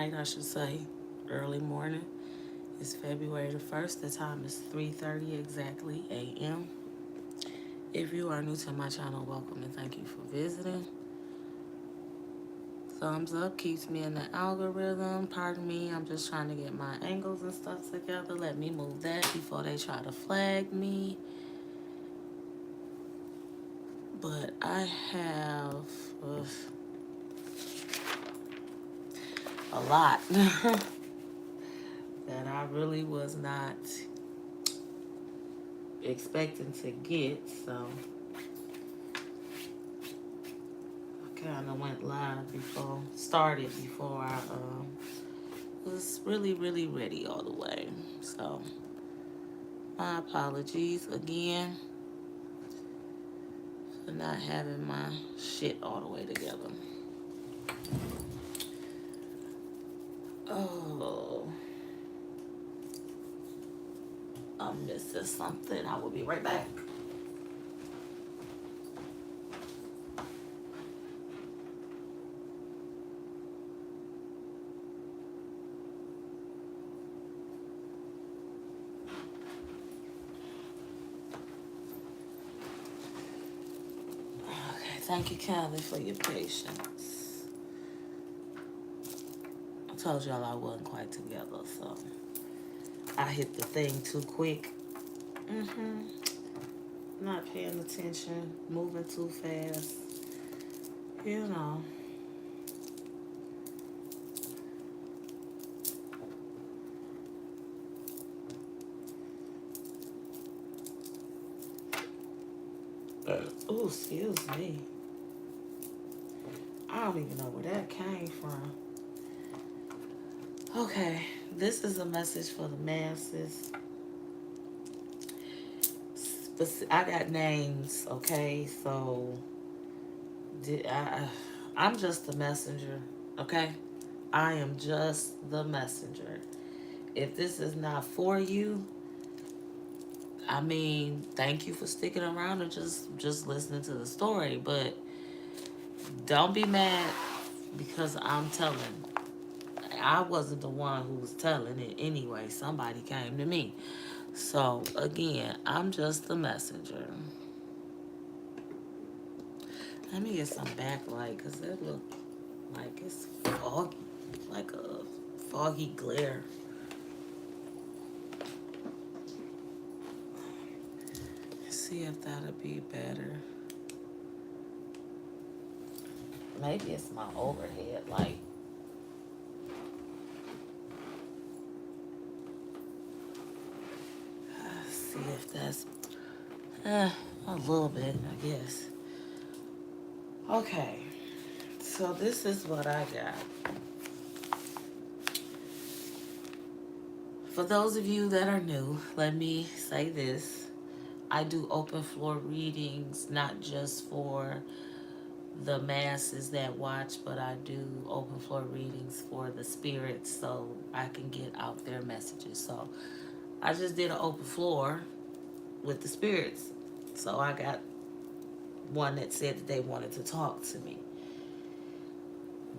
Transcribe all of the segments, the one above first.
night, I should say, early morning. It's February the 1st. The time is 3:30 exactly a.m. If you are new to my channel, welcome and thank you for visiting. Thumbs up keeps me in the algorithm. Pardon me, I'm just trying to get my angles and stuff together. Let me move that before they try to flag me. But I have a lot that I really was not expecting to get, so I kind of went live before I was really ready all the way. So my apologies again for not having my shit all the way together. Oh, I'm missing something. I will be right back. Okay, thank you, Carla, for your patience. I told y'all I wasn't quite together, so I hit the thing too quick. Not paying attention, moving too fast, you know. Oh, excuse me. I don't even know where that came from. Okay, this is a message for the masses. I got names, okay? So I'm just the messenger, okay? I am just the messenger. If this is not for you, I mean, thank you for sticking around and just listening to the story, but don't be mad because I'm telling. I wasn't the one who was telling it anyway. Somebody came to me. So again, I'm just the messenger. Let me get some backlight because it look like it's foggy, like a foggy glare. Let's see if that'll be better. Maybe it's my overhead light. Let's see if that's a little bit, I guess. Okay, so this is what I got. For those of you that are new, let me say this. I do open floor readings, not just for the masses that watch, but I do open floor readings for the spirits so I can get out their messages. So I just did an open floor with the spirits. So I got one that said that they wanted to talk to me.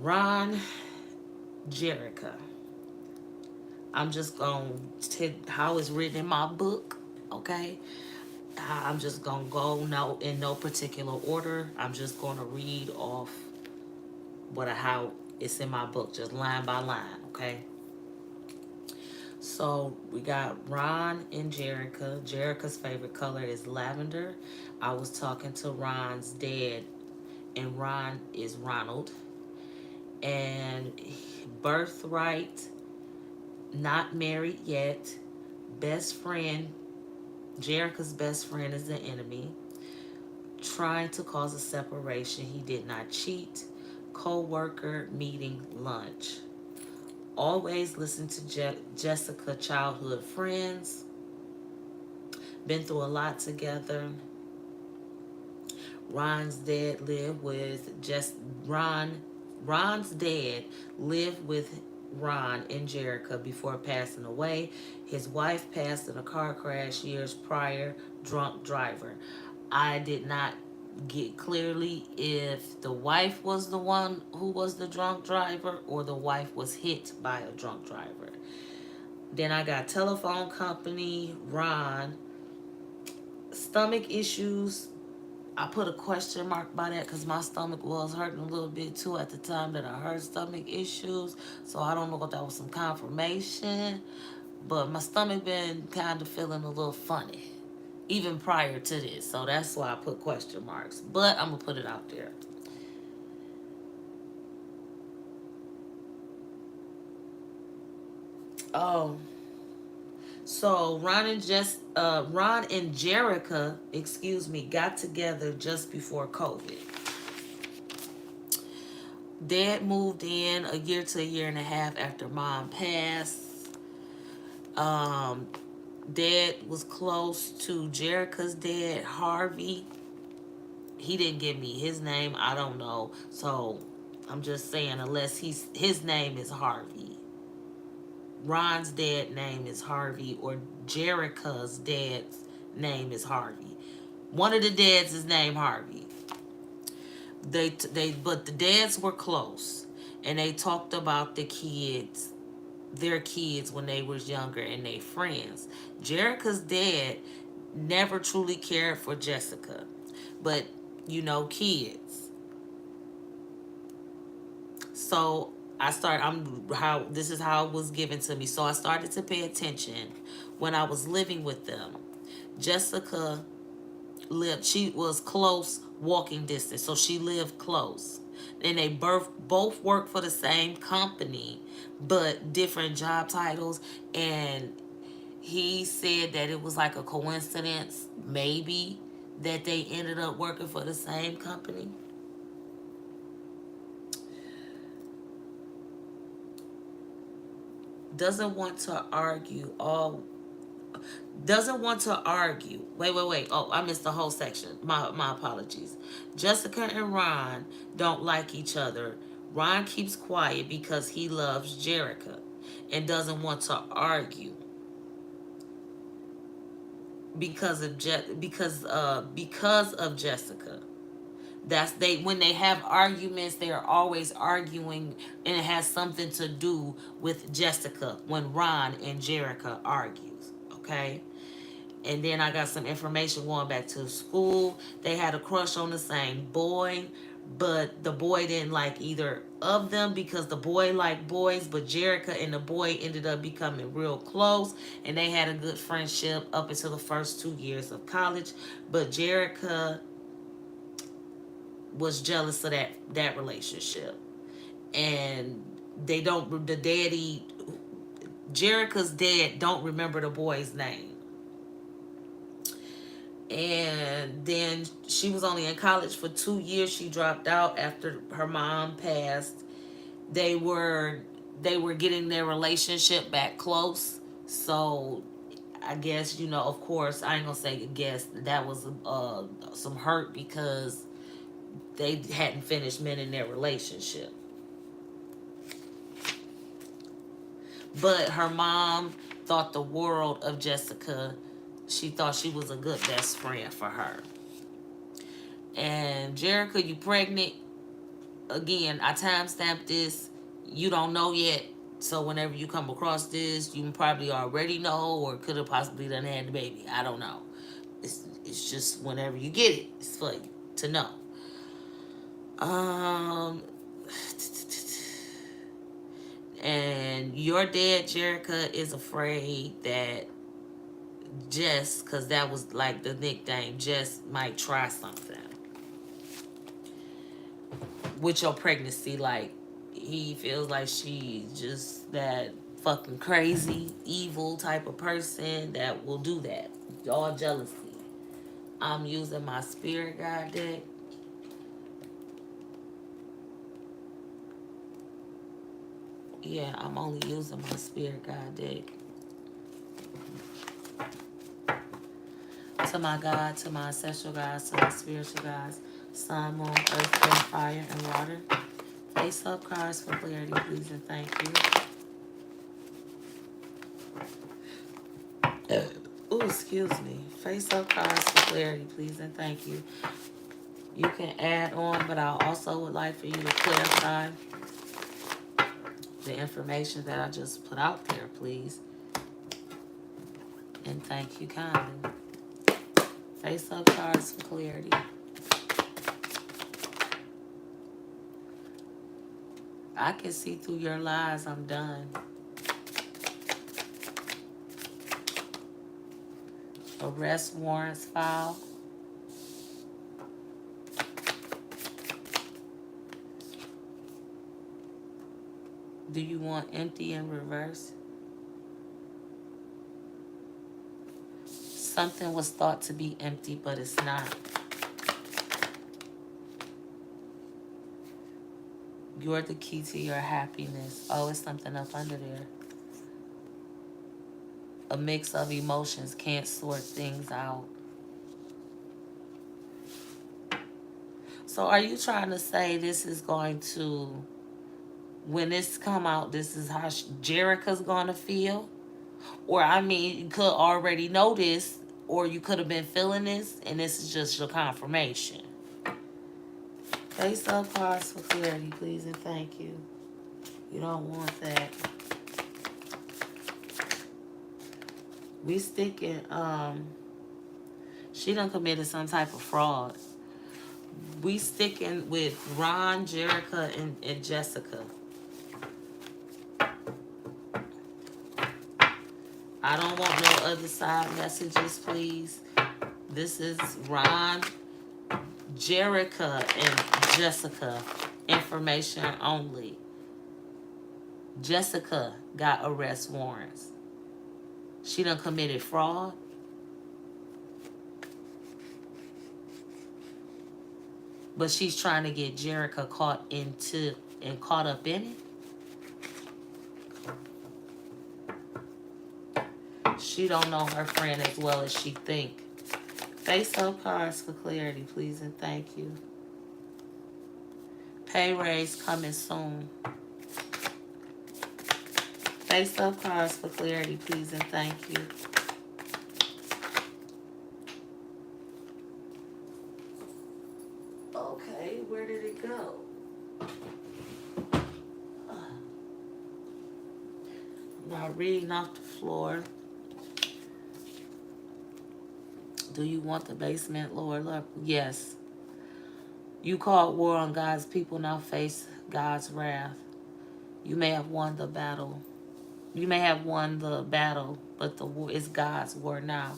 Ron Jerica. I'm just going to how it's written in my book, okay? I'm just going to go in no particular order. I'm just going to read off how it's in my book, just line by line, okay? So we got Ron and Jerica. Jerica's favorite color is lavender. I was talking to Ron's dad, and Ron is Ronald. And birthright, not married yet, best friend, Jerica's best friend is the enemy. Trying to cause a separation, he did not cheat. Co-worker, meeting, lunch. Always listen to Jessica, childhood friends. Been through a lot together. Ron's dad lived with Ron's dad lived with Ron and Jerica before passing away. His wife passed in a car crash years prior, drunk driver. I did not get clearly if the wife was the one who was the drunk driver or the wife was hit by a drunk driver. Then I got telephone company, Ron, stomach issues. I put a question mark by that because my stomach was hurting a little bit too at the time that I heard stomach issues. So I don't know if that was some confirmation, but my stomach been kind of feeling a little funny even prior to this. So that's why I put question marks. But I'm going to put it out there. Oh, so Ron and Jerica, excuse me, got together just before COVID. Dad moved in a year to a year and a half after mom passed. Um, Dad was close to Jerica's dad, Harvey. He didn't give me his name. I don't know. So I'm just saying, unless his name is Harvey. Ron's dad name is Harvey, or Jerica's dad's name is Harvey. One of the dads is named Harvey. But the dads were close, and they talked about their kids when they was younger, and they friends. Jerica's dad never truly cared for Jessica, but kids. So this is how it was given to me. So I started to pay attention when I was living with them. Jessica she was close walking distance, so she lived close. And they both worked for the same company, but different job titles. And he said that it was like a coincidence, maybe, that they ended up working for the same company. Doesn't want to argue all doesn't want to argue. Wait. Oh, I missed the whole section. My apologies. Jessica and Ron don't like each other. Ron keeps quiet because he loves Jerica and doesn't want to argue because of Jessica. When they have arguments, they are always arguing, and it has something to do with Jessica when Ron and Jerica argues. Okay? And then I got some information going back to school. They had a crush on the same boy, but the boy didn't like either of them because the boy liked boys, but Jerica and the boy ended up becoming real close, and they had a good friendship up until the first 2 years of college. But Jerica was jealous of that relationship, and Jerica's dad don't remember the boy's name. And then she was only in college for 2 years. She dropped out after her mom passed. They were getting their relationship back close. So I guess, of course, I ain't gonna say guess, that was some hurt because they hadn't finished mending their relationship. But her mom thought the world of Jessica. She thought she was a good best friend for her. And Jerica, you pregnant? Again, I timestamped this. You don't know yet. So whenever you come across this, you probably already know, or could have possibly done had the baby. I don't know. It's just whenever you get it, it's for you to know. And your dad, Jerica, is afraid that Jess, because that was like the nickname, Jess might try something with your pregnancy. Like, he feels like she's just that fucking crazy, evil type of person that will do that. All jealousy. I'm using my spirit guide deck. Yeah, I'm only using my spirit guide deck. To my God, to my ancestral guides, to my spiritual guides, sun, moon, earth, air, fire, and water. Face up cards for clarity, please, and thank you. Oh, excuse me. Face up cards for clarity, please, and thank you. You can add on, but I also would like for you to clarify the information that I just put out there, please. And thank you kindly. Face up cards for clarity. I can see through your lies. I'm done. Arrest warrants filed. Do you want empty in reverse? Something was thought to be empty, but it's not. You're the key to your happiness. Oh, it's something up under there. A mix of emotions can't sort things out. So are you trying to say this is going to, when this come out, this is how Jerica's going to feel? Or, I mean, you could already know this, or you could have been feeling this, and this is just your confirmation. Face up cards for clarity, please, and thank you. You don't want that. We sticking, she done committed some type of fraud. We sticking with Ron, Jerica, and Jessica. I don't want no other side messages, please. This is Ron, Jerica, and Jessica. Information only. Jessica got arrest warrants. She done committed fraud. But she's trying to get Jerica caught up in it. She don't know her friend as well as she think. Face up cards for clarity, please, and thank you. Pay raise coming soon. Face up cards for clarity, please, and thank you. Okay, where did it go? Now reading off the floor. Do you want the basement, Lord? Yes. You called war on God's people, now face God's wrath. You may have won the battle. You may have won the battle, but the war is God's war now.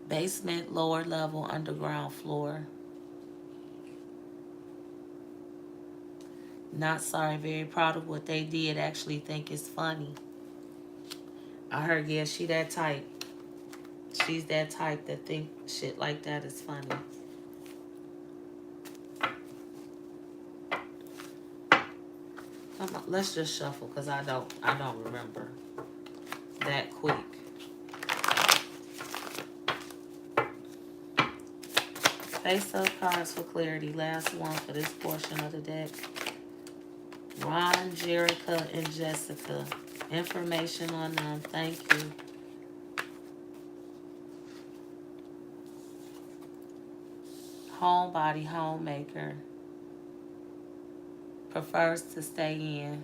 Basement, lower level, underground floor. Not sorry, very proud of what they did. Actually think it's funny. I heard, yeah, she that type. She's that type that think shit like that is funny. Come on, let's just shuffle because I don't remember that quick. Face up cards for clarity. Last one for this portion of the deck. Ron, Jerica, and Jessica. Information on them. Thank you. Homebody, homemaker. Prefers to stay in.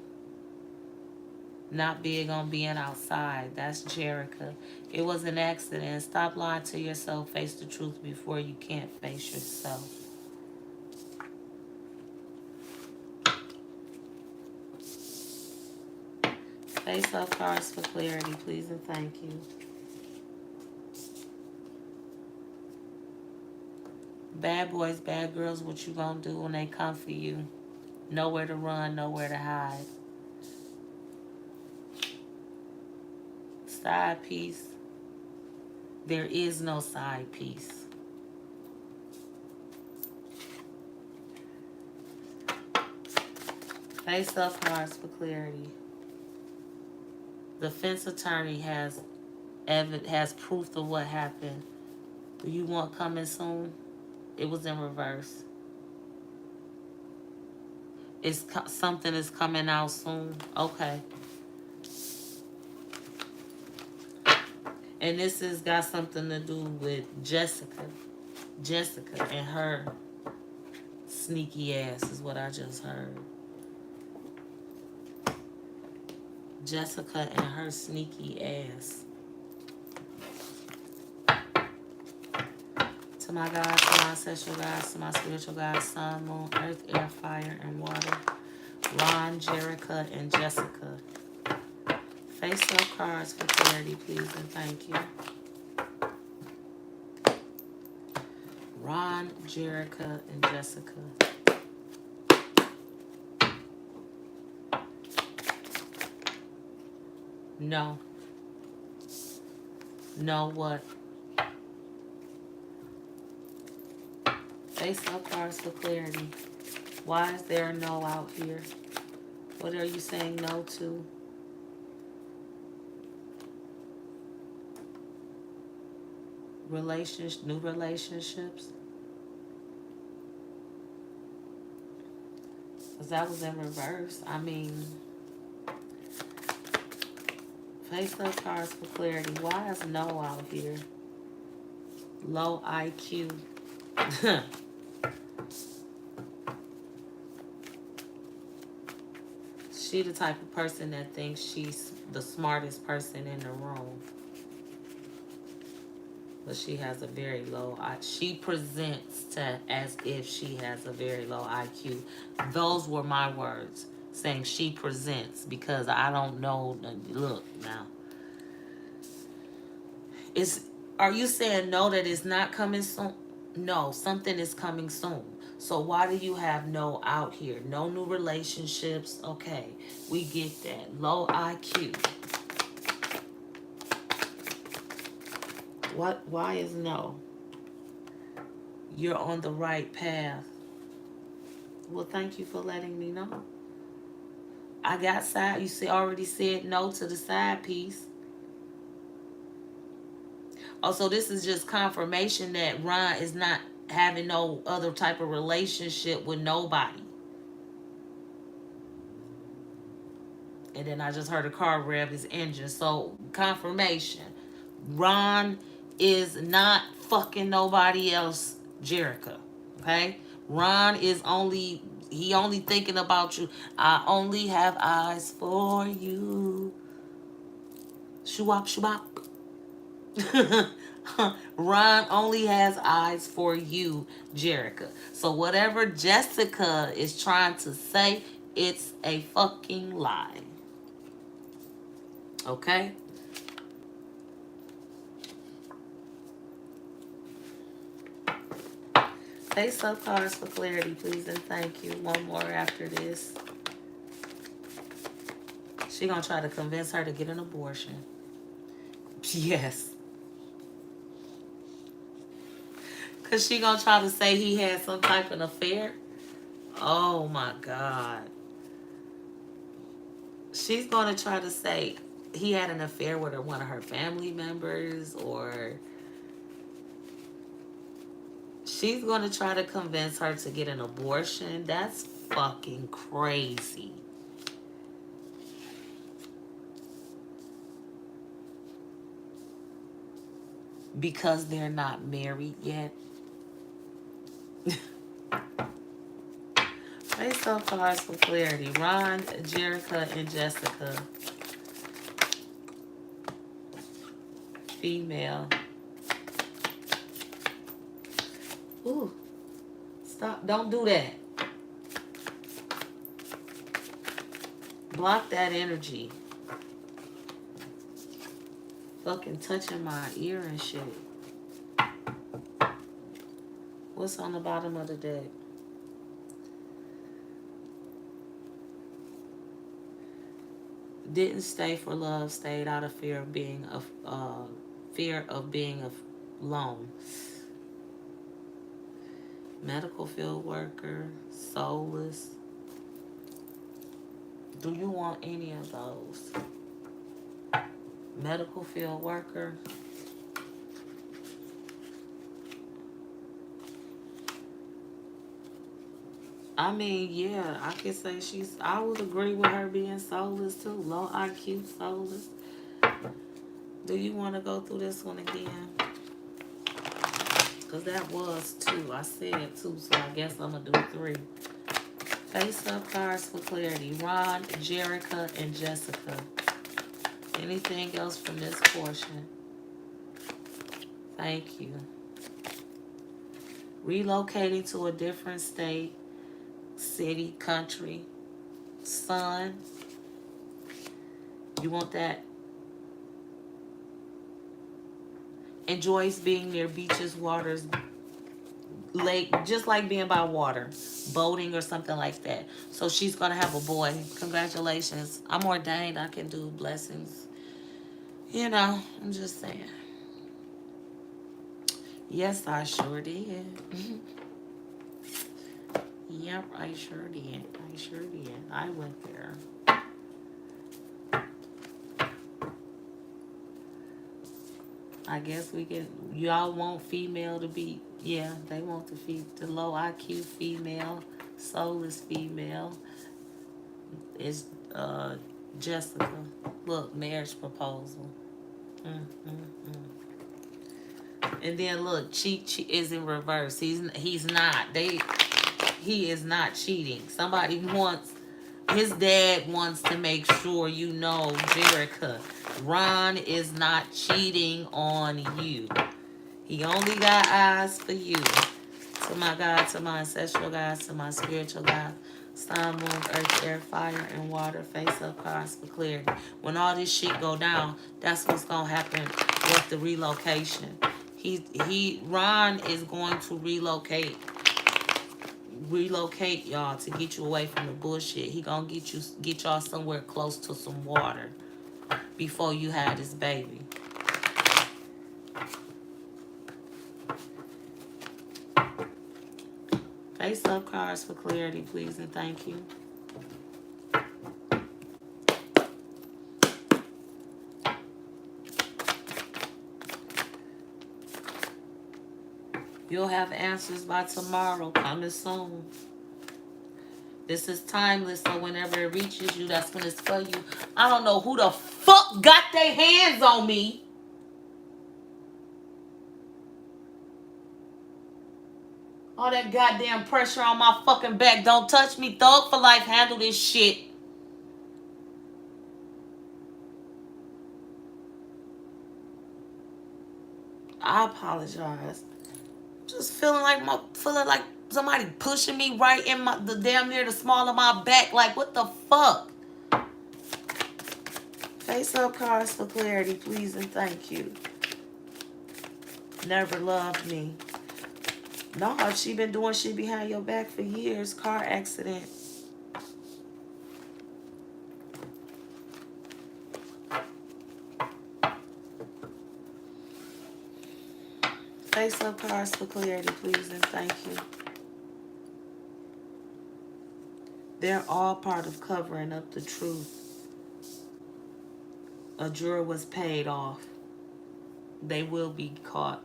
Not big on being outside. That's Jerica. It was an accident. Stop lying to yourself. Face the truth before you can't face yourself. Face up cards for clarity, please, and thank you. Bad boys, bad girls, what you gonna do when they come for you? Nowhere to run, nowhere to hide. Side piece. There is no side piece. Face up cards for clarity. The defense attorney has proof of what happened. Do you want coming soon? It was in reverse. Something is coming out soon. Okay. And this has got something to do with Jessica. Jessica and her sneaky ass is what I just heard. Jessica and her sneaky ass. To my God, to my ancestral gods, to my spiritual gods, sun, moon, earth, air, fire, and water. Ron, Jerica, and Jessica. Face-up cards for clarity, please, and thank you. Ron, Jerica, and Jessica. No. No what? Face-up cards for clarity. Why is there a no out here? What are you saying no to? New relationships? Because that was in reverse. I mean, face-up cards for clarity. Why is no out here? Low IQ. She the type of person that thinks she's the smartest person in the room. But she has a very low IQ. She presents as if she has a very low IQ. Those were my words. Saying she presents, because I don't know. Look now. Are you saying no, that it's not coming soon? No, something is coming soon. So why do you have no out here? No new relationships. Okay, we get that. Low IQ. Why is no? You're on the right path. Well, thank you for letting me know. I got side. You already said no to the side piece. Also, this is just confirmation that Ron is not having no other type of relationship with nobody. And then I just heard a car rev his engine. So, confirmation. Ron is not fucking nobody else, Jerica. Okay? Ron is only thinking about you. I only have eyes for you. Shoo-wop, shoo-wop. Ron only has eyes for you, Jerica. So whatever Jessica is trying to say, it's a fucking lie. Okay? Face-up cards for clarity, please, and thank you. One more after this. She gonna try to convince her to get an abortion. Yes. Because she gonna try to say he had some type of affair. Oh, my God. She's gonna try to say he had an affair with one of her family members, or she's gonna try to convince her to get an abortion. That's fucking crazy. Because they're not married yet. Face-up cards for clarity. Ron, Jerica, and Jessica. Female. Ooh. Stop. Don't do that. Block that energy. Fucking touching my ear and shit. What's on the bottom of the deck? Didn't stay for love, stayed out of fear of being alone. Medical field worker, soulless. Do you want any of those? Medical field worker. I mean, yeah, I could say I would agree with her being soulless too. Low IQ, soulless. Do you want to go through this one again? Because that was 2. I said 2, so I guess I'm going to do 3. Face up cards for clarity. Ron, Jerica, and Jessica. Anything else from this portion? Thank you. Relocating to a different state, city, country. Sun. You want that? Enjoys being near beaches, waters, lake, just like being by water, boating or something like that. So she's gonna have a boy. Congratulations. I'm ordained. I can do blessings. You know, I'm just saying. Yes, I sure did. Yep, I sure did. I sure did. I went there. I guess we can. Y'all want female to be. Yeah, they want the low IQ female, soulless female. Is Jessica. Look, marriage proposal. Mm, mm, mm. And then look, cheat is in reverse. He's not. He is not cheating. Somebody wants. His dad wants to make sure you know, Jerica, Ron is not cheating on you. He only got eyes for you. To my God, to my ancestral God, to my spiritual God. Sun, moon, earth, air, fire, and water. Face up cards for clarity. When all this shit go down, that's what's going to happen with the relocation. Ron is going to relocate y'all to get you away from the bullshit. He gonna get y'all somewhere close to some water before you have this baby. Face up cards for clarity, please, and thank you. You'll have answers by tomorrow, coming soon. This is timeless, so whenever it reaches you, that's when it's for you. I don't know who the fuck got their hands on me. All that goddamn pressure on my fucking back. Don't touch me. Thug for life. Handle this shit. I apologize. Just feeling like somebody pushing me right in the damn near the small of my back. Like, what the fuck? Face up cards for clarity, please, and thank you. Never loved me. No, she been doing shit behind your back for years. Car accident. Face up cards for clarity, please, and thank you. They're all part of covering up the truth. A juror was paid off. They will be caught.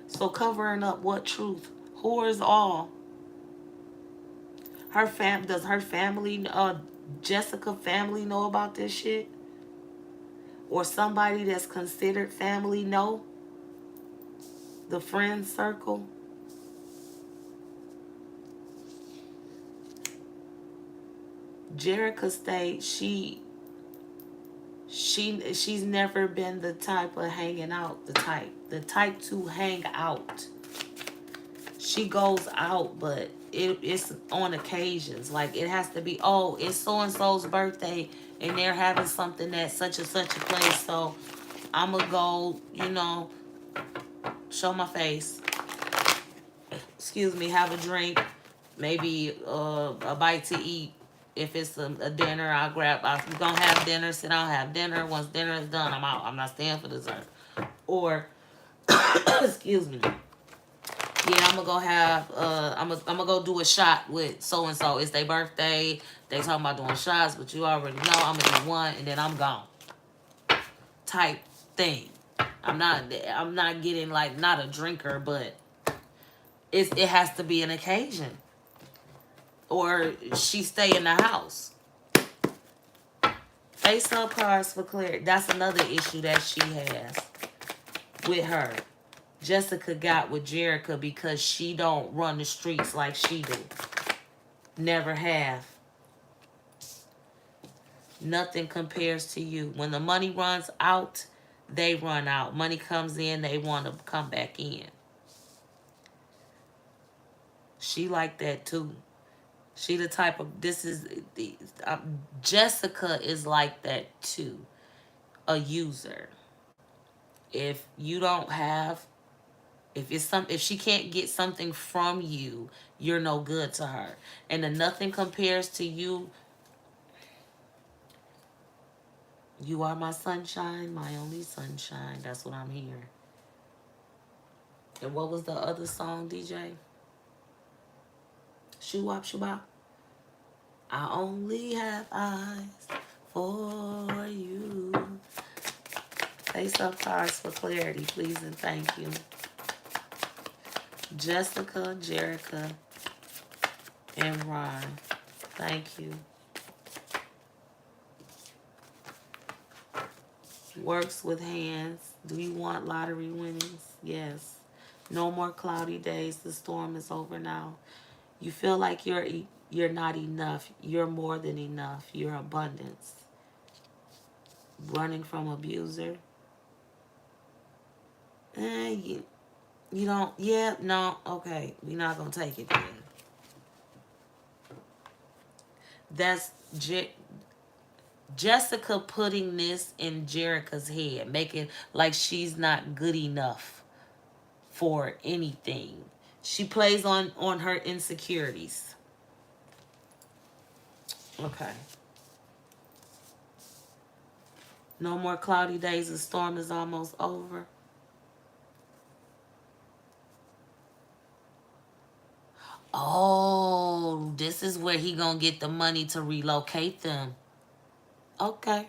So covering up what truth? Whores all. Does her family, Jessica family, know about this shit? Or somebody that's considered family know? The friend circle? Jerica states she's never been the type of hanging out, the type to hang out. She goes out, but it's on occasions. Like, it has to be, oh, it's so-and-so's birthday and they're having something at such and such a place, so I'm gonna go, you know, show my face, excuse me, have a drink, maybe a bite to eat. If it's a dinner, I'm gonna have dinner, sit down, have dinner. Once dinner is done, I'm out. I'm not staying for dessert. Or, excuse me, yeah, I'm gonna go have, I'm gonna go do a shot with so-and-so. It's their birthday. They talking about doing shots, but you already know I'm gonna do one and then I'm gone. Type thing. I'm not getting, like, not a drinker, but it has to be an occasion. Or she stay in the house. Face up cards for clarity. That's another issue that she has with her. Jessica got with Jerica because she don't run the streets like she do. Never have. Nothing compares to you. When the money runs out, they run out. Money comes in, they want to come back in. She like that too. She the type of, Jessica is like that too. A user. If you don't have, if she can't get something from you, you're no good to her. And the nothing compares to you. You are my sunshine, my only sunshine. That's what I'm hearing. And what was the other song, DJ? Shoo-wop, shoo-bop. I only have eyes for you. Face up cards for clarity, please and thank you. Jessica, Jerica, and Ron. Thank you. Works with hands. Do you want lottery winnings? Yes. No more cloudy days. The storm is over now. You feel like you're not enough. You're more than enough. You're abundance. Running from abuser. You don't. Yeah. No. Okay. We're not gonna take it then. That's Jessica putting this in Jerica's head, making like she's not good enough for anything. She plays on her insecurities. Okay. No more cloudy days. The storm is almost over. Oh, this is where he gonna get the money to relocate them. Okay.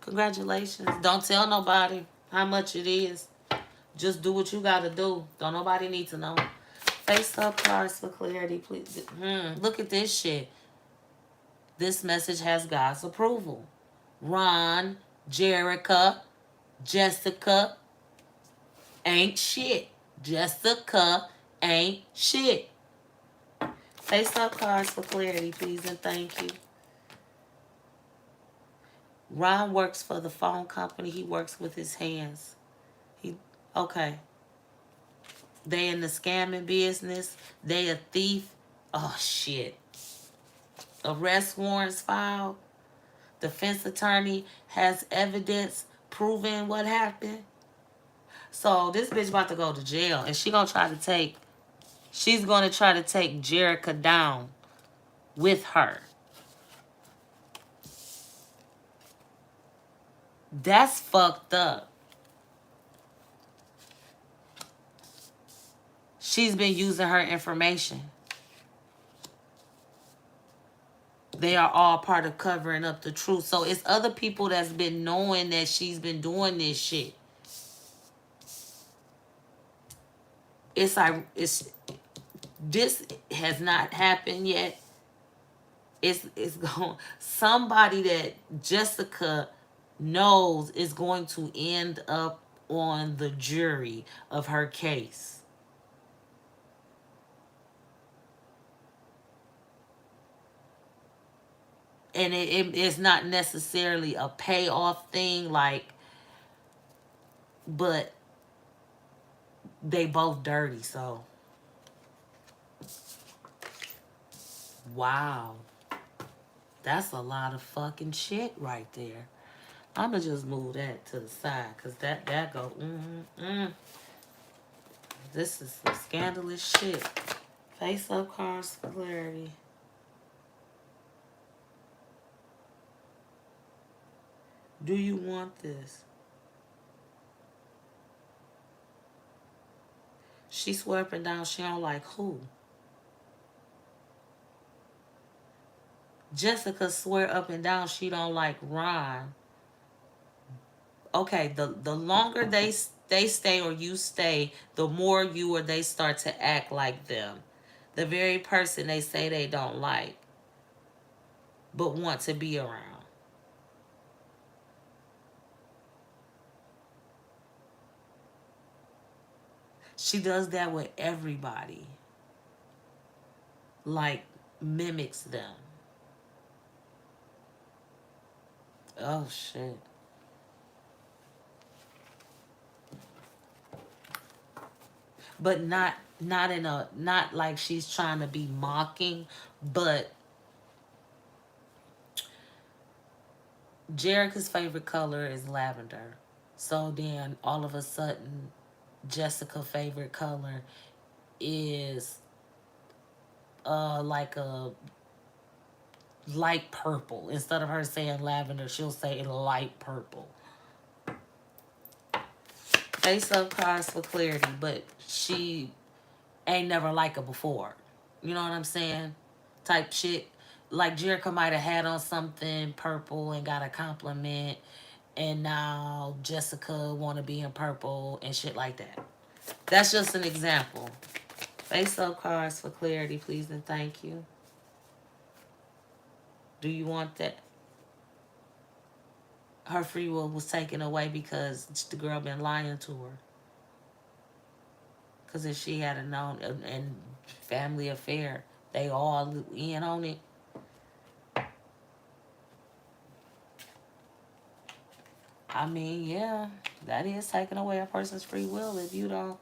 Congratulations. Don't tell nobody how much it is. Just do what you gotta do. Don't nobody need to know. Face up cards for clarity, please. Look at this shit. This message has God's approval. Ron, Jerica, Jessica ain't shit. Jessica ain't shit. Face up cards for clarity, please and thank you. Ron works for the phone company. He works with his hands. Okay. They in the scamming business. They a thief. Oh, shit. Arrest warrants filed. Defense attorney has evidence proving what happened. So this bitch about to go to jail. And she's going to try to take Jerica down with her. That's fucked up. She's been using her information. They are all part of covering up the truth. So it's other people that's been knowing that she's been doing this shit. It's like, this has not happened yet. It's going, somebody that Jessica knows is going to end up on the jury of her case. And it's not necessarily a payoff thing, like, but they both dirty, so. Wow. That's a lot of fucking shit right there. I'ma just move that to the side, because that go, This is some scandalous shit. Face up cards for clarity. Do you want this? She swear up and down she don't like who? Jessica swear up and down she don't like Ron. Okay, the longer they stay or you stay, the more you or they start to act like them. The very person they say they don't like, but want to be around. She does that with everybody. Like, mimics them. Oh, shit. But not in a, not like she's trying to be mocking, but Jerica's favorite color is lavender. So then all of a sudden Jessica's favorite color is like a light purple. Instead of her saying lavender, she'll say light purple. Face up cards for clarity, but she ain't never like her before. You know what I'm saying? Type shit. Like Jerica might have had on something purple and got a compliment, and now Jessica want to be in purple and shit like that. That's just an example. Face up cards for clarity, please and thank you. Do you want that? Her free will was taken away because the girl been lying to her. Because if she had a known and family affair, they all in on it. I mean, yeah, that is taking away a person's free will if you don't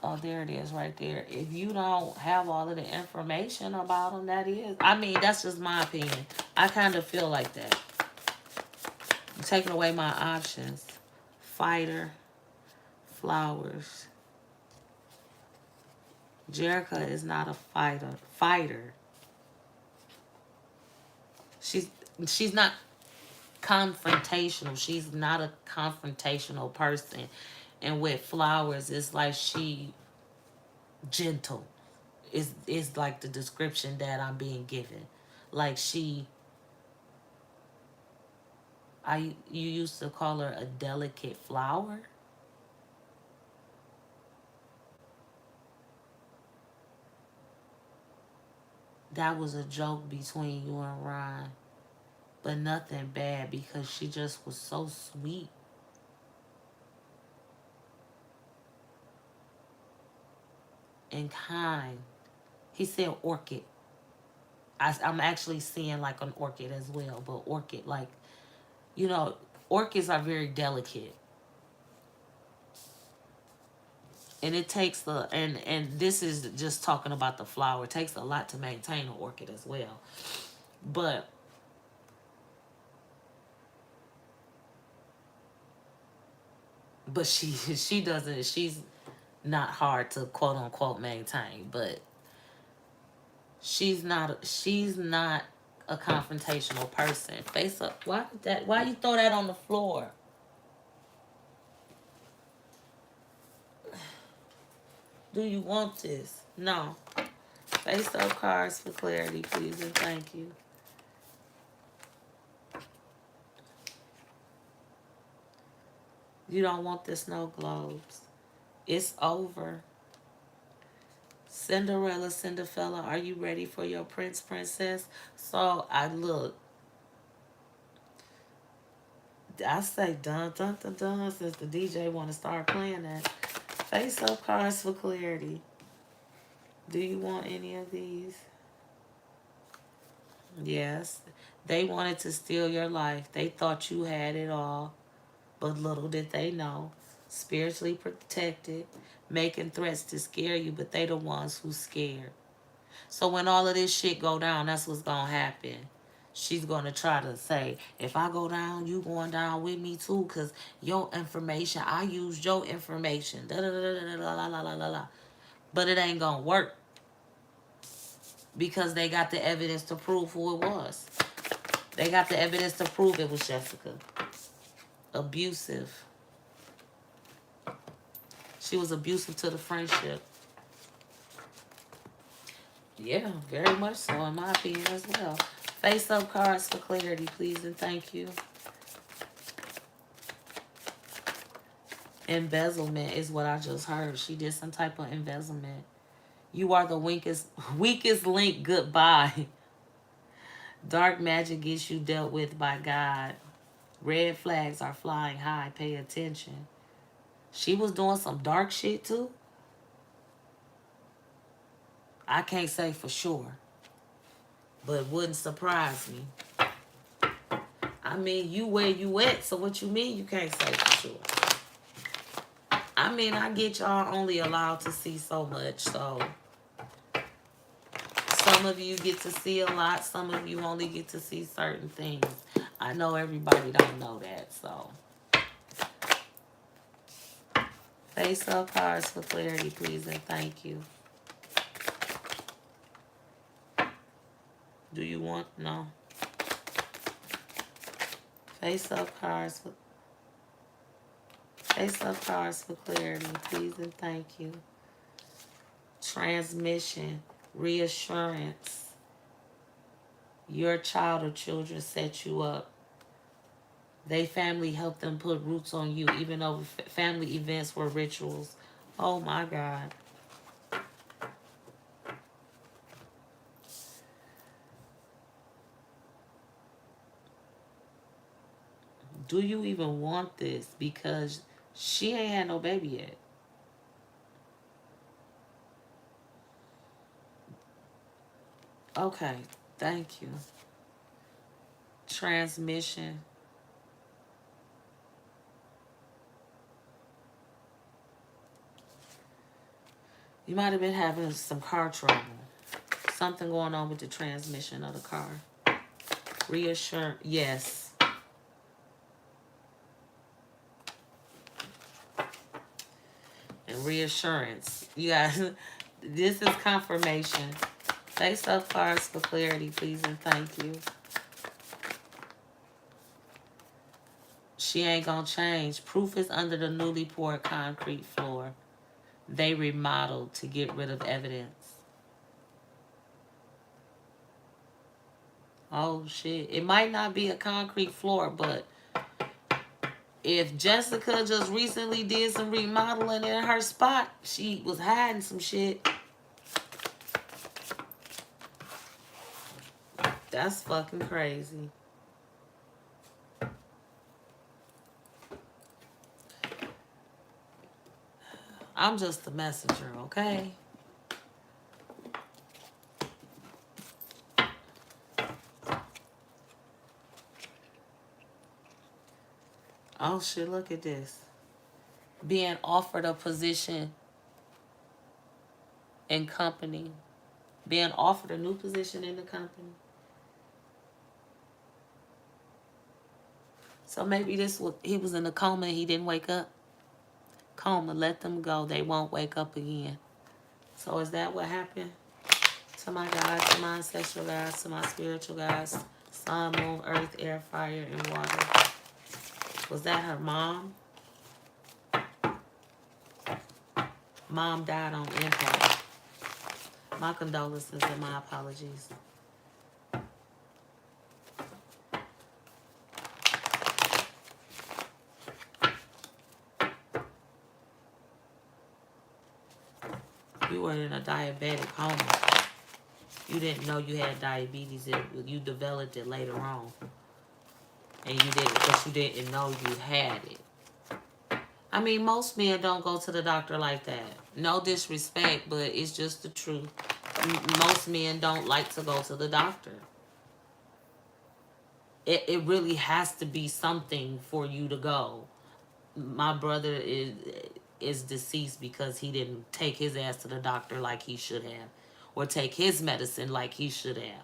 oh, there it is right there. If you don't have all of the information about them, that is. I mean, that's just my opinion. I kind of feel like that. I'm taking away my options. Fighter, flowers. Jerica is not a fighter. She's not confrontational. She's not a confrontational person. And with flowers, it's like she gentle. Is like the description that I'm being given. Like you used to call her a delicate flower. That was a joke between you and Ryan. But nothing bad because she just was so sweet. And kind. He said orchid. I'm actually seeing like an orchid as well. But orchid, like, you know, orchids are very delicate. And it takes and this is just talking about the flower. It takes a lot to maintain an orchid as well. But she doesn't, she's not hard to quote unquote maintain, but she's not a confrontational person. Face up. Why you throw that on the floor? Do you want this? No. Face up cards for clarity, please and thank you. You don't want the snow globes. It's over. Cinderella, are you ready for your princess? So I look. I say dun dun dun dun since the DJ want to start playing that. Face up cards for clarity. Do you want any of these? Yes. They wanted to steal your life. They thought you had it all. But little did they know. Spiritually protected. Making threats to scare you, but they the ones who scared. So when all of this shit go down, that's what's gonna happen. She's gonna try to say, if I go down, you going down with me too, cause your information, I used your information. Da da da da da la la la la la. But it ain't gonna work because they got the evidence to prove who it was. They got the evidence to prove it was Jessica. Abusive. She was abusive to the friendship. Yeah, very much so, in my opinion as well. Face up cards for clarity, please and thank you. Embezzlement is what I just heard. She did some type of embezzlement. You are the weakest link. Goodbye. Dark magic issue dealt with by God. Red flags are flying high. Pay attention. She was doing some dark shit too. I can't say for sure, but it wouldn't surprise me. I mean, you where you at, so what you mean you can't say for sure? I mean, I get y'all only allowed to see so much, so some of you get to see a lot, some of you only get to see certain things. I know everybody don't know that, so. Face up cards for clarity, please, and thank you. Do you want? No. Face up cards for clarity, please, and thank you. Transmission, reassurance. Your child or children set you up. They family helped them put roots on you, even though family events were rituals. Oh my God. Do you even want this? Because she ain't had no baby yet. Okay, thank you. Transmission. You might have been having some car trouble. Something going on with the transmission of the car. Reassure. Yes. And reassurance. You guys, this is confirmation. Face up cards for clarity, please, and thank you. She ain't gonna change. Proof is under the newly poured concrete floor. They remodeled to get rid of evidence. Oh, shit. It might not be a concrete floor, but if Jessica just recently did some remodeling in her spot, she was hiding some shit. That's fucking crazy. I'm just a messenger, okay? Oh shit, look at this. Being offered a position in company. Being offered a new position in the company. So maybe he was in a coma and he didn't wake up. Coma, let them go. They won't wake up again. So is that what happened? To my guys, to my ancestral guys, to my spiritual guys, sun, moon, earth, air, fire, and water. Was that her mom? Mom died on impact. My condolences and my apologies. You were in a diabetic coma. You didn't know you had diabetes. You developed it later on. And you didn't, because you didn't know you had it. I mean, most men don't go to the doctor like that. No disrespect, but it's just the truth. Most men don't like to go to the doctor. It really has to be something for you to go. My brother is deceased because he didn't take his ass to the doctor like he should have, or take his medicine like he should have.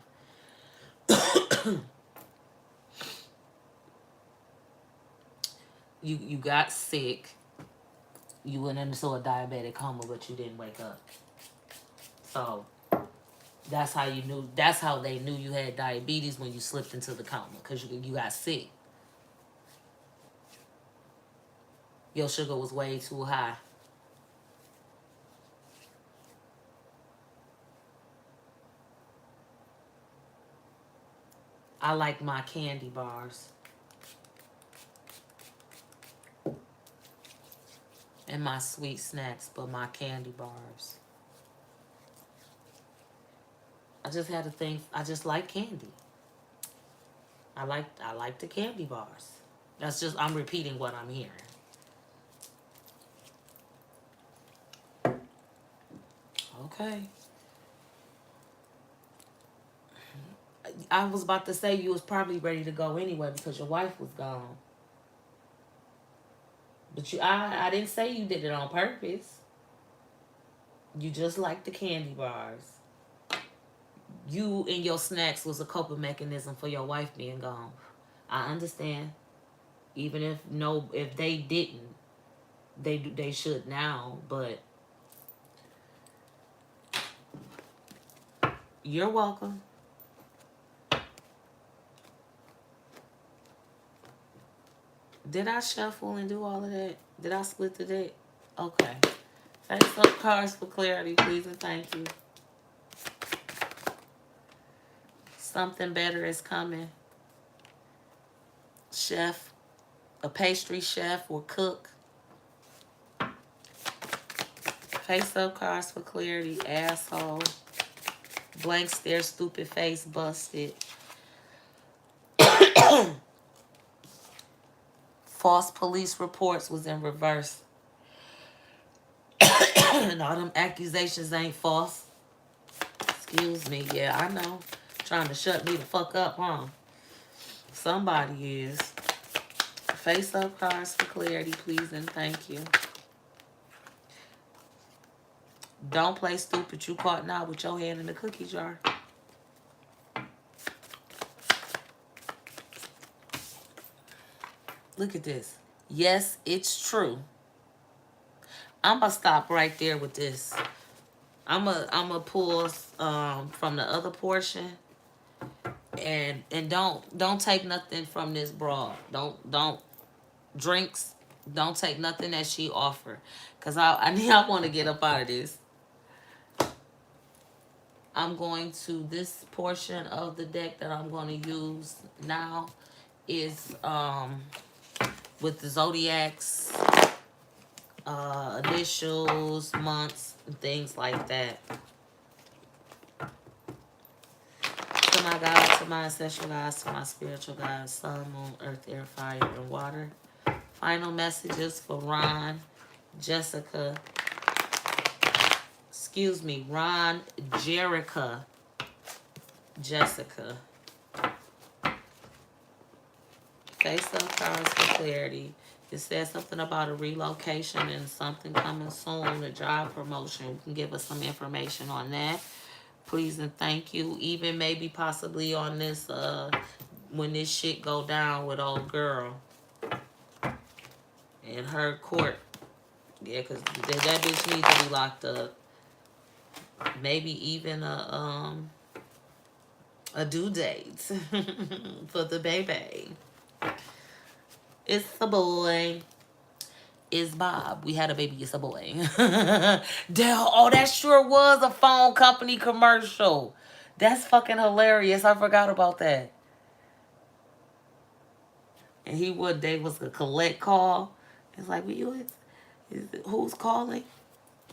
You got sick. You went into a diabetic coma, but you didn't wake up. So that's how you knew. That's how they knew you had diabetes, when you slipped into the coma, because you got sick. Your sugar was way too high. I like my candy bars. And my sweet snacks, but my candy bars. I just had to think. I just like candy. I like the candy bars. That's just, I'm repeating what I'm hearing. Okay. I was about to say you was probably ready to go anyway because your wife was gone. But I didn't say you did it on purpose. You just like the candy bars. You and your snacks was a coping mechanism for your wife being gone. I understand. Even if they didn't, they should now. But you're welcome. Did I shuffle and do all of that? Did I split the deck? Okay. Face up cards for clarity, please and thank you. Something better is coming. Chef, a pastry chef or cook. Face up cards for clarity, asshole. Blank stare, stupid face, busted. False police reports was in reverse. And all them accusations ain't false. Excuse me, yeah, I know. Trying to shut me the fuck up, huh? Somebody is. Face up cards for clarity, please and thank you. Don't play stupid. You caught now with your hand in the cookie jar. Look at this. Yes, it's true. I'm gonna stop right there with this. I'm gonna pull from the other portion, and don't take nothing from this broad. Don't drinks. Don't take nothing that she offered, cause I want to get up out of this. I'm going to this portion of the deck that I'm going to use now is with the zodiacs, initials, months, and things like that. To my God, to my ancestral gods, to my spiritual gods, sun, moon, earth, air, fire, and water. Final messages for Ron, Jessica, excuse me, Ron, Jerica, Jessica. Face up cards for clarity. It says something about a relocation and something coming soon, a job promotion. You can give us some information on that. Please and thank you. Even maybe possibly on this, when this shit go down with old girl. In her court. Yeah, because that bitch needs to be locked up. Maybe even a due date for the baby. It's a boy. It's Bob. We had a baby. It's a boy. Oh, that sure was a phone company commercial. That's fucking hilarious. I forgot about that. And they was a collect call. It's like, who's calling?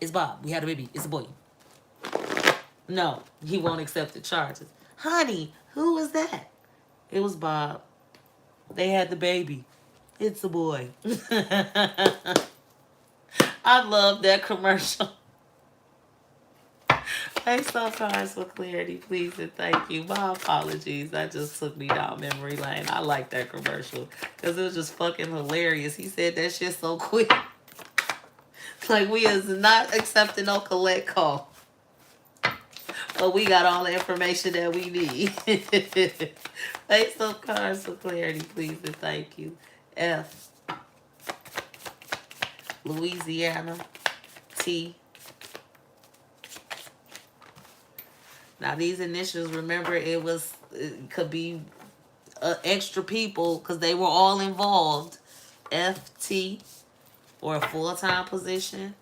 It's Bob. We had a baby. It's a boy. No, he won't accept the charges. Honey, who was that? It was Bob. They had the baby. It's a boy. I love that commercial. Face up cards for clarity, please and thank you. My apologies. That just took me down memory lane. I like that commercial because it was just fucking hilarious. He said that shit so quick. Like, we is not accepting no collect call. But we got all the information that we need. Face up cards for clarity, please and thank you. F. Louisiana. T. Now these initials, remember, it could be extra people because they were all involved. FT, or a full-time position.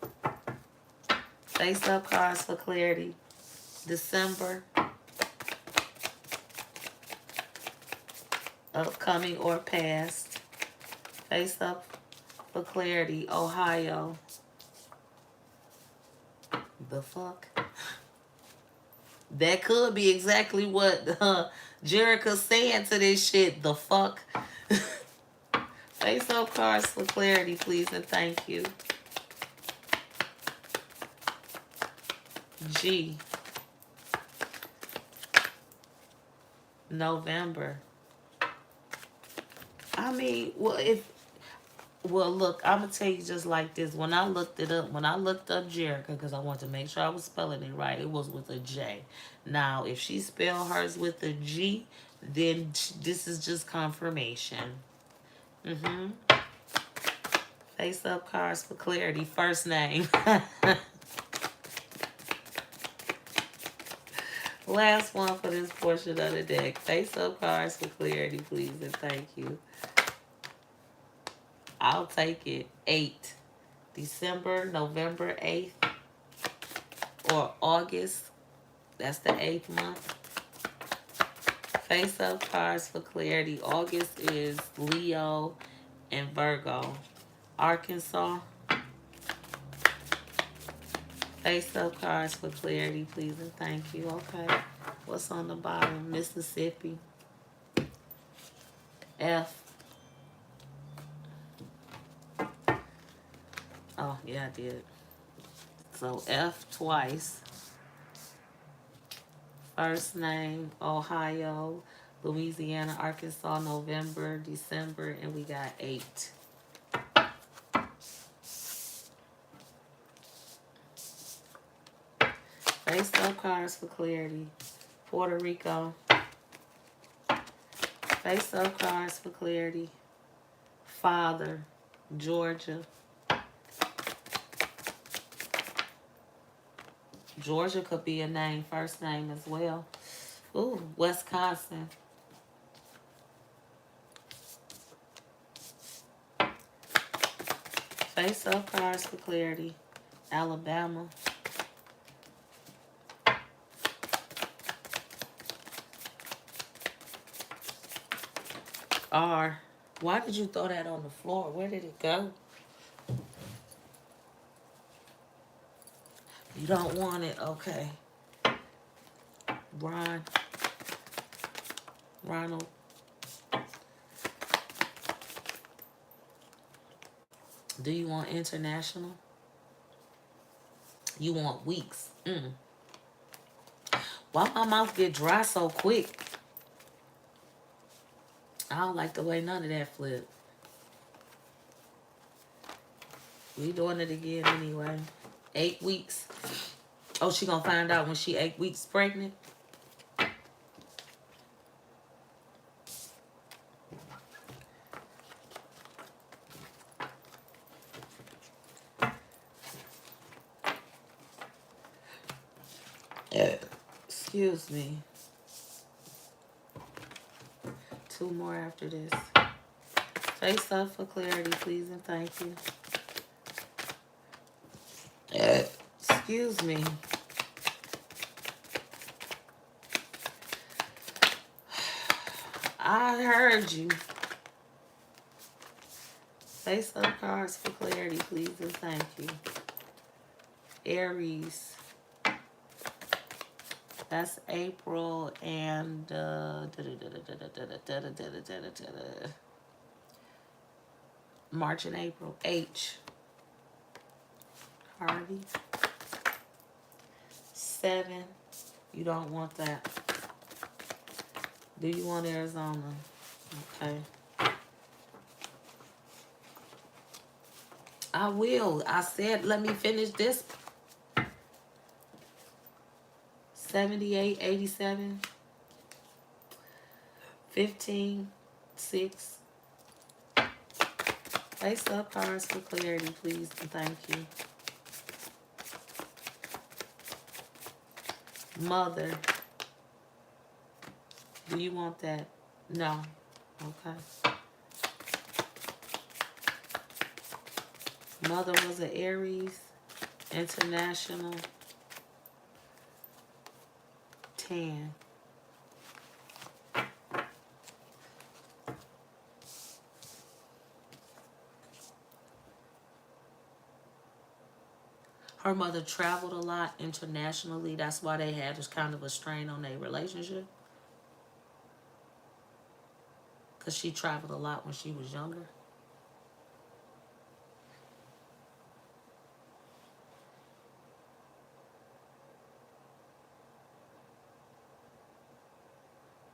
Face up cards for clarity. December. Upcoming or past. Face up for clarity. Ohio. The fuck? That could be exactly what Jerica's saying to this shit. The fuck? Face up cards for clarity, please and thank you. G, November. I mean, well, look, I'm gonna tell you just like this. When I looked it up, when I looked up Jerica, because I wanted to make sure I was spelling it right, it was with a J. Now, if she spelled hers with a G, then this is just confirmation. Face up cards for clarity. First name. Last one for this portion of the deck. Face up cards for clarity, please, and thank you. I'll take it. 8. December, November 8th, or August. That's the 8th month. Face up cards for clarity. August is Leo and Virgo. Arkansas. Face up cards for clarity, please, and thank you. Okay. What's on the bottom? Mississippi. F. Oh, yeah, I did. So F twice. First name, Ohio, Louisiana, Arkansas, November, December, and we got 8. Face up cards for clarity. Puerto Rico. Face up cards for clarity. Father, Georgia. Georgia could be a name, first name as well. Ooh, Wisconsin. Face up cards for clarity. Alabama. R. Why did you throw that on the floor? Where did it go? You don't want it? Okay. Ronald. Do you want international? You want weeks. Why my mouth get dry so quick? I don't like the way none of that flipped. We doing it again anyway. 8 weeks. Oh, she gonna find out when she 8 weeks pregnant? Excuse me. 2 more after this. Face up for clarity, please, and thank you. Excuse me. I heard you. Face up cards for clarity, please, and thank you. Aries. That's April and March and April. H. Harvey. 7. You don't want that. Do you want Arizona? Okay. I will. I said, let me finish this. 78, 87, 15, 6. Face up cards for clarity, please, and thank you. Mother. Do you want that? No. Okay. Mother was an Aries. International. 10. Her mother traveled a lot internationally. That's why they had this kind of a strain on their relationship. Because she traveled a lot when she was younger.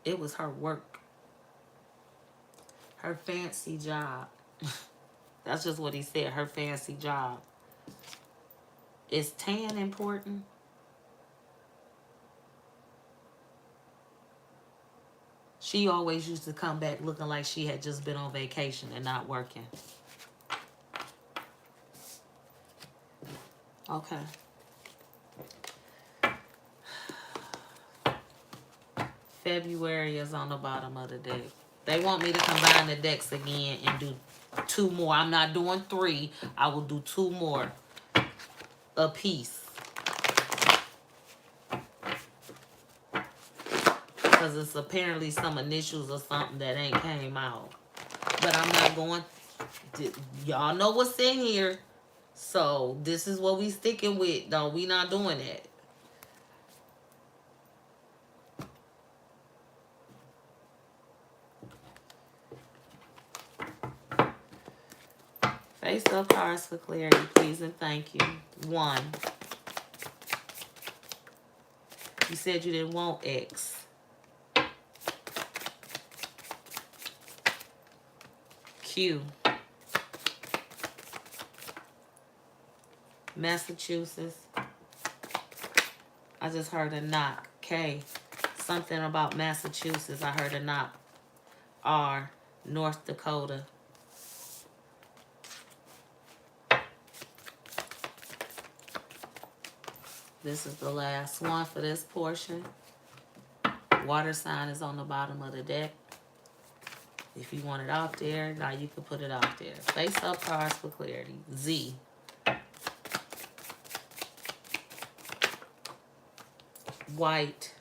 It was her work. Her fancy job. That's just what he said. Her fancy job. Is tan important? She always used to come back looking like she had just been on vacation and not working. Okay. February is on the bottom of the deck. They want me to combine the decks again and do 2 more. I'm not doing 3. I will do 2 more a piece. Because it's apparently some initials or something that ain't came out. But I'm not going... Y'all know what's in here. So, this is what we sticking with. No, we not doing that. Face up cards for clarity, please and thank you. 1. You said you didn't want X. Q. Massachusetts. I just heard a knock. K. Something about Massachusetts. I heard a knock. R. North Dakota. This is the last one for this portion. Water sign is on the bottom of the deck. If you want it out there, now you can put it out there. Face up cards for clarity. Z. White.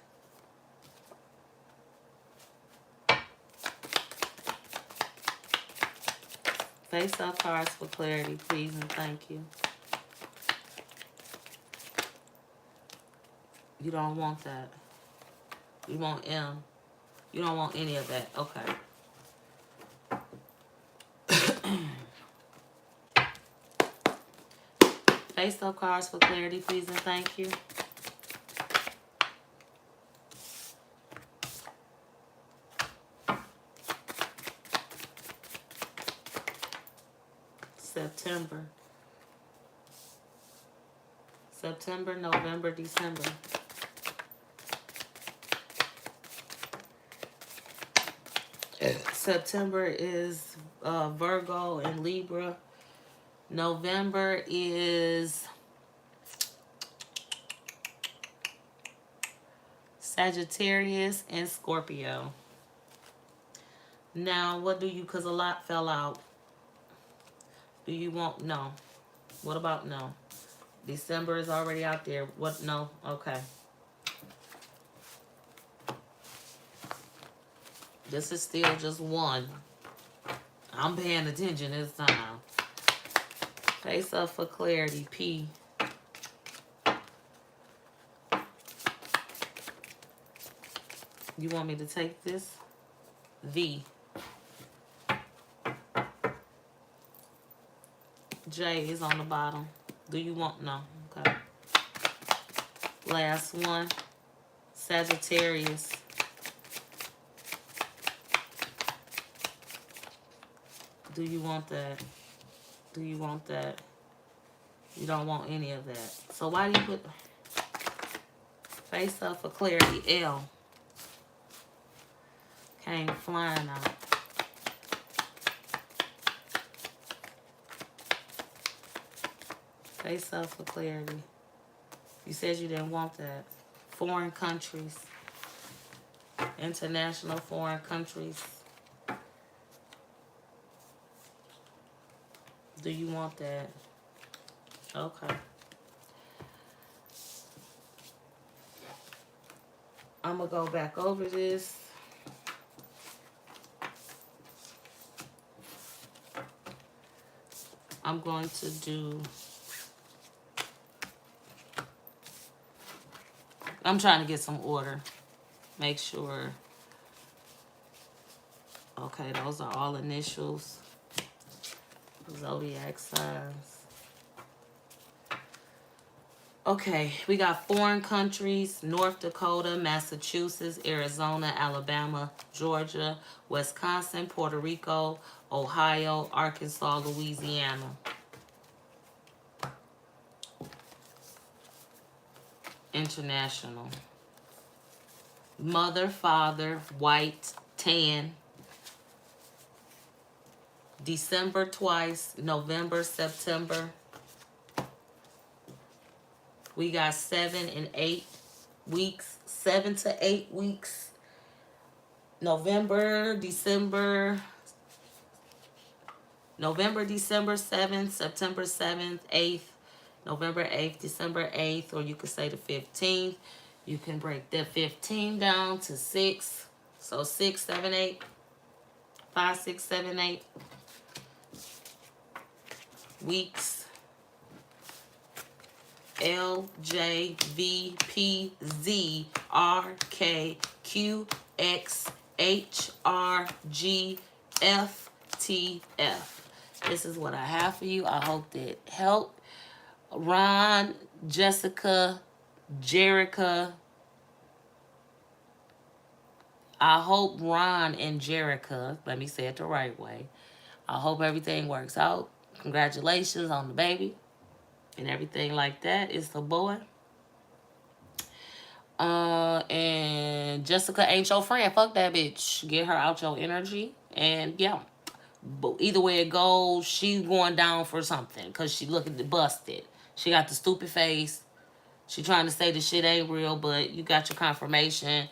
Face up cards for clarity, please and thank you. You don't want that. You want M. You don't want any of that. Okay. Face up cards for clarity, please and thank you. September, November, December. September is Virgo and Libra. November is Sagittarius and Scorpio. Now, what do you, because a lot fell out. Do you want, no. What about no? December is already out there. What, no? Okay. This is still just 1. I'm paying attention this time. Face up for clarity, P. You want me to take this? V. J is on the bottom. Do you want? No. Okay. Last one. Sagittarius. Do you want that? Do you want that? You don't want any of that. So why do you put face up for clarity? L. Came flying out. Face up for clarity. You said you didn't want that. Foreign countries. International foreign countries. Do you want that? Okay. I'm going to go back over this. I'm going to do... I'm trying to get some order. Make sure. Okay, those are all initials. Zodiac signs. Okay, we got foreign countries: North Dakota, Massachusetts, Arizona, Alabama, Georgia, Wisconsin, Puerto Rico, Ohio, Arkansas, Louisiana. International: mother, father, white, tan. December twice, November, September. We got 7 and 8 weeks, 7 to 8 weeks. November, December, December 7th, September 7th, 8th, November 8th, December 8th, or you could say the 15th. You can break the 15 down to 6. So 6, 7, 8, 5, 6, 7, 8 weeks. L, J, V, P, Z, R, K, Q, X, H, R, G, F, T, F. This is what I have for you. I hope that helped. Ron, Jessica, Jerica. I hope Ron and Jerica, let me say it the right way. I hope everything works out. Congratulations on the baby and everything like that. It's the boy. And Jessica ain't your friend. Fuck that bitch. Get her out your energy. And yeah. But either way it goes, she going down for something. Because she looking busted. She got the stupid face. She trying to say the shit ain't real, but you got your confirmation.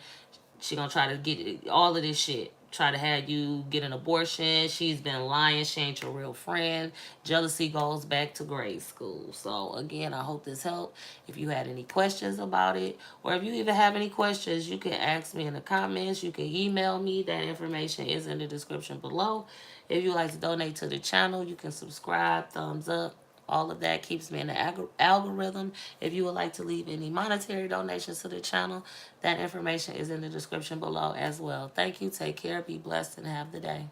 She gonna try to get all of this shit. Try to have you get an abortion. She's been lying. She ain't your real friend. Jealousy goes back to grade school. So again, I hope this helped. If you had any questions about it, or if you even have any questions, you can ask me in the comments. You can email me. That information is in the description below. If you like to donate to the channel, you can subscribe, thumbs up. All of that keeps me in the algorithm. If you would like to leave any monetary donations to the channel, that information is in the description below as well. Thank you. Take care. Be blessed and have the day.